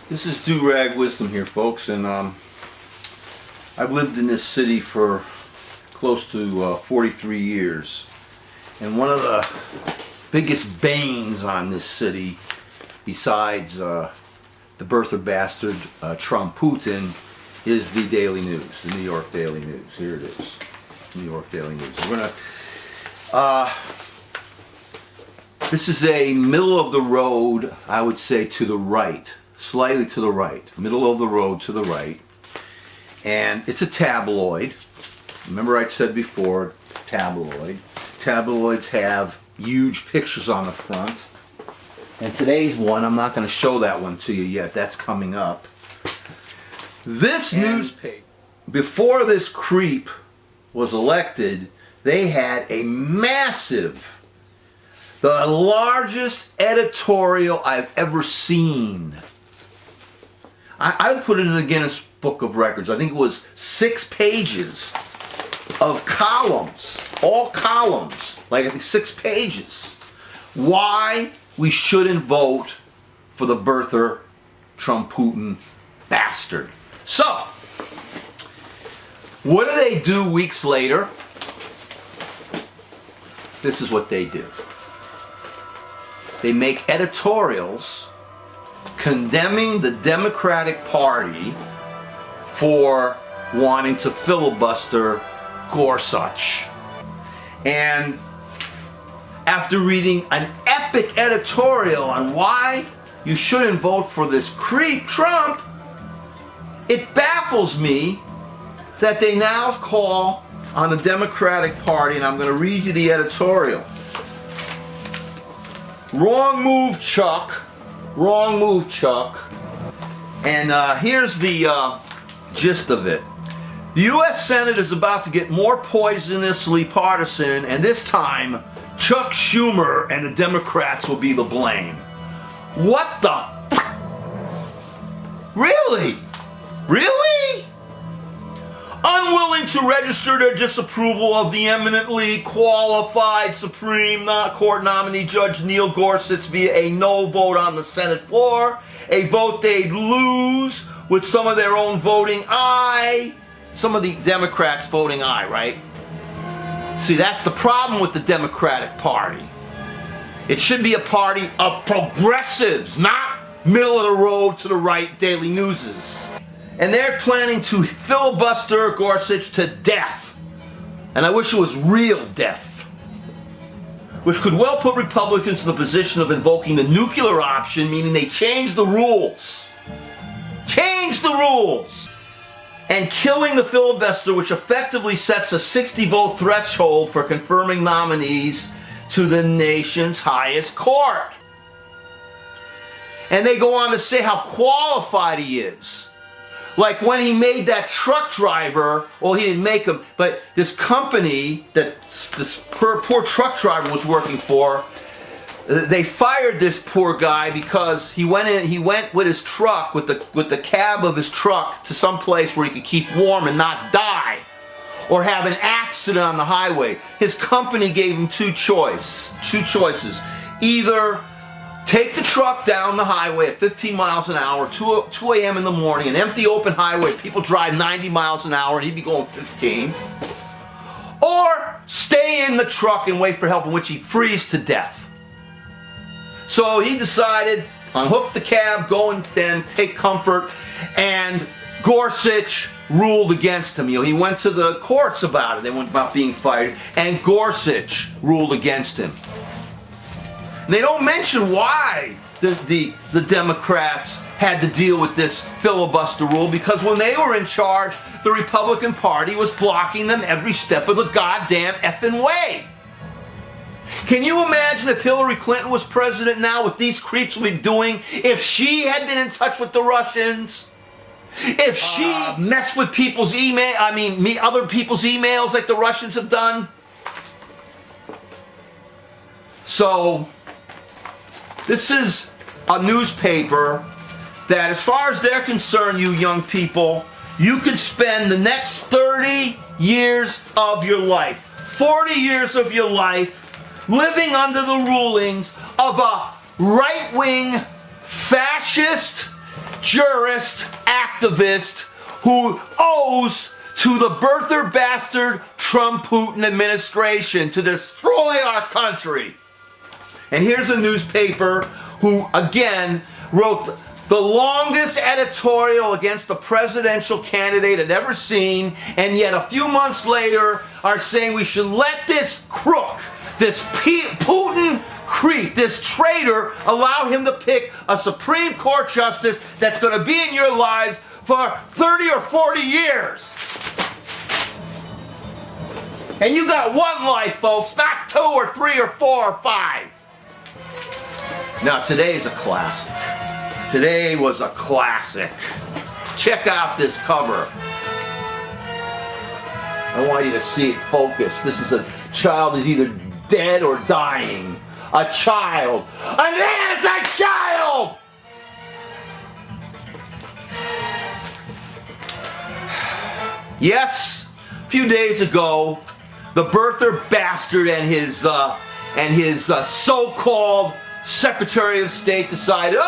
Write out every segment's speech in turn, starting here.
This is Do-Rag Wisdom here, folks, and I've lived in this city for close to 43 years, and one of the biggest banes on this city, besides the birther bastard Trump Putin, is the Daily News, the New York Daily News. Here it is, New York Daily News. We're gonna this is a middle of the road, I would say, to the right. Slightly to the right, middle of the road to the right, and it's a tabloid. Remember I said before, tabloid. Tabloids have huge pictures on the front, and today's one, I'm not going to show that one to you yet, that's coming up. This newspaper, before this creep was elected, they had a massive, the largest editorial I've ever seen. I would put it in the Guinness Book of Records. I think it was 6 pages of columns, all columns, like I think 6 pages. Why we shouldn't vote for the birther Trump Putin bastard. So, what do they do weeks later? This is what they do. They make editorials condemning the Democratic Party for wanting to filibuster Gorsuch. And after reading an epic editorial on why you shouldn't vote for this creep Trump, it baffles me that they now call on the Democratic Party, and I'm going to read you the editorial. Wrong move, Chuck. Wrong move, Chuck. And here's the gist of it. The U.S. Senate is about to get more poisonously partisan, and this time, Chuck Schumer and the Democrats will be the blame. What the? Really? Really? Unwilling to register their disapproval of the eminently qualified Supreme Court nominee Judge Neil Gorsuch via a no vote on the Senate floor, a vote they'd lose with some of their own voting aye, some of the Democrats voting aye, right? See, that's the problem with the Democratic Party. It should be a party of progressives, not middle of the road to the right Daily Newses. And they're planning to filibuster Gorsuch to death. And I wish it was real death. Which could well put Republicans in the position of invoking the nuclear option, meaning they change the rules. Change the rules! And killing the filibuster, which effectively sets a 60-vote threshold for confirming nominees to the nation's highest court. And they go on to say how qualified he is. Like when he made that truck driver, well, he didn't make him, but this company that this poor truck driver was working for, they fired this poor guy because he went with his truck, with the cab of his truck to some place where he could keep warm and not die or have an accident on the highway. His company gave him two choices. Either take the truck down the highway at 15 miles an hour, 2 a.m. in the morning, an empty open highway, people drive 90 miles an hour and he'd be going 15. Or stay in the truck and wait for help, in which he'd freeze to death. So he decided, unhook the cab, go and then take comfort, and Gorsuch ruled against him. You know, he went to the courts about it. They went about being fired, and Gorsuch ruled against him. They don't mention why the Democrats had to deal with this filibuster rule, because when they were in charge, the Republican Party was blocking them every step of the goddamn effing way. Can you imagine if Hillary Clinton was president now, what these creeps would be doing if she had been in touch with the Russians? If she messed with people's other people's emails like the Russians have done? So, this is a newspaper that, as far as they're concerned, you young people, you could spend the next 30 years of your life, 40 years of your life, living under the rulings of a right-wing, fascist, jurist, activist who owes to the birther bastard Trump-Putin administration to destroy our country. And here's a newspaper who, again, wrote the longest editorial against the presidential candidate I'd ever seen, and yet a few months later are saying we should let this crook, this Putin creep, this traitor, allow him to pick a Supreme Court justice that's going to be in your lives for 30 or 40 years. And you got one life, folks, not 2 or 3 or 4 or 5. Now, today's a classic. Today was a classic. Check out this cover. I want you to see it focused. This is a child who's either dead or dying. A child. An innocent child! Yes, a few days ago, the birther bastard and his so-called Secretary of State decided,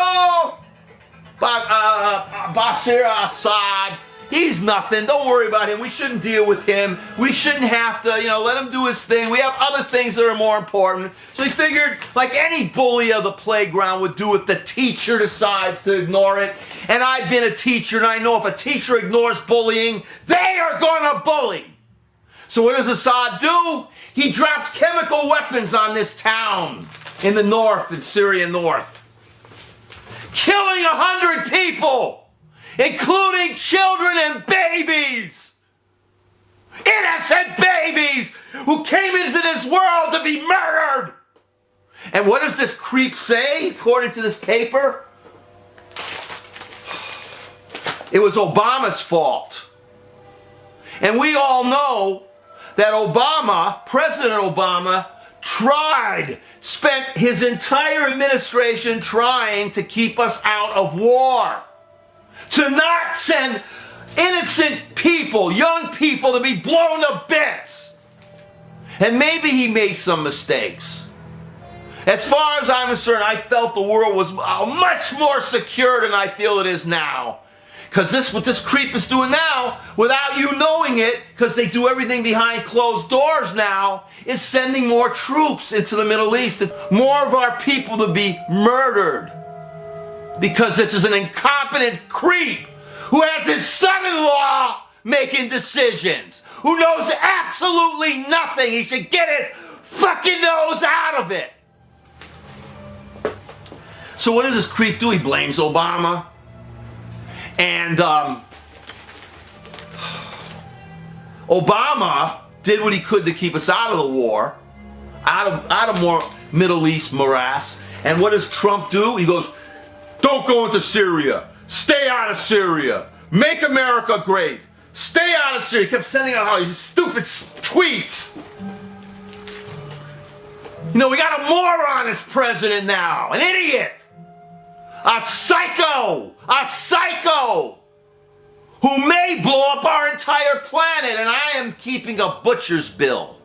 Bashar Assad, he's nothing. Don't worry about him. We shouldn't deal with him. We shouldn't have to, let him do his thing. We have other things that are more important. So he figured, like any bully of the playground would do if the teacher decides to ignore it. And I've been a teacher, and I know if a teacher ignores bullying, they are going to bully. So what does Assad do? He drops chemical weapons on this town in the north, in Syria north, killing 100 people, including children and babies. Innocent babies who came into this world to be murdered. And what does this creep say, according to this paper? It was Obama's fault. And we all know that Obama, President Obama, spent his entire administration trying to keep us out of war. To not send innocent people, young people, to be blown to bits. And maybe he made some mistakes. As far as I'm concerned, I felt the world was much more secure than I feel it is now. Because what this creep is doing now, without you knowing it, because they do everything behind closed doors now, is sending more troops into the Middle East. More of our people to be murdered. Because this is an incompetent creep who has his son-in-law making decisions. Who knows absolutely nothing. He should get his fucking nose out of it. So what does this creep do? He blames Obama. And Obama did what he could to keep us out of the war, out of more Middle East morass. And what does Trump do? He goes, don't go into Syria. Stay out of Syria. Make America great. Stay out of Syria. He kept sending out all these stupid tweets. We got a moron as president now. An idiot. A psycho who may blow up our entire planet, and I am keeping a butcher's bill.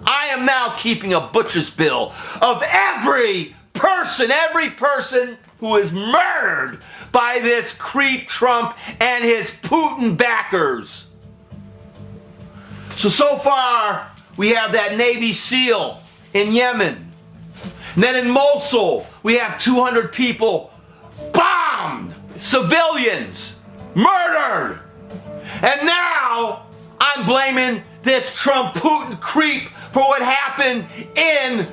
I am now keeping a butcher's bill of every person who is murdered by this creep Trump and his Putin backers. So far, we have that Navy SEAL in Yemen. And then in Mosul, we have 200 people bombed, civilians, murdered. And now I'm blaming this Trump-Putin creep for what happened in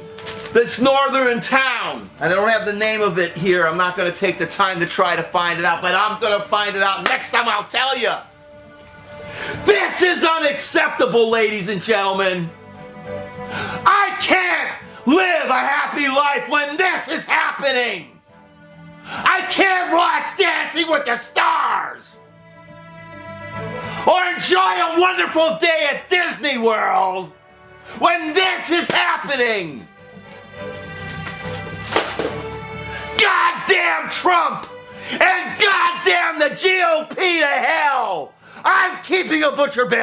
this northern town. I don't have the name of it here. I'm not going to take the time to try to find it out, but I'm going to find it out next time. I'll tell you. This is unacceptable, ladies and gentlemen. I can't live a happy life when this is happening. I can't watch Dancing with the Stars or enjoy a wonderful day at Disney World when this is happening. Goddamn Trump and goddamn the GOP to hell. I'm keeping a butcher bill.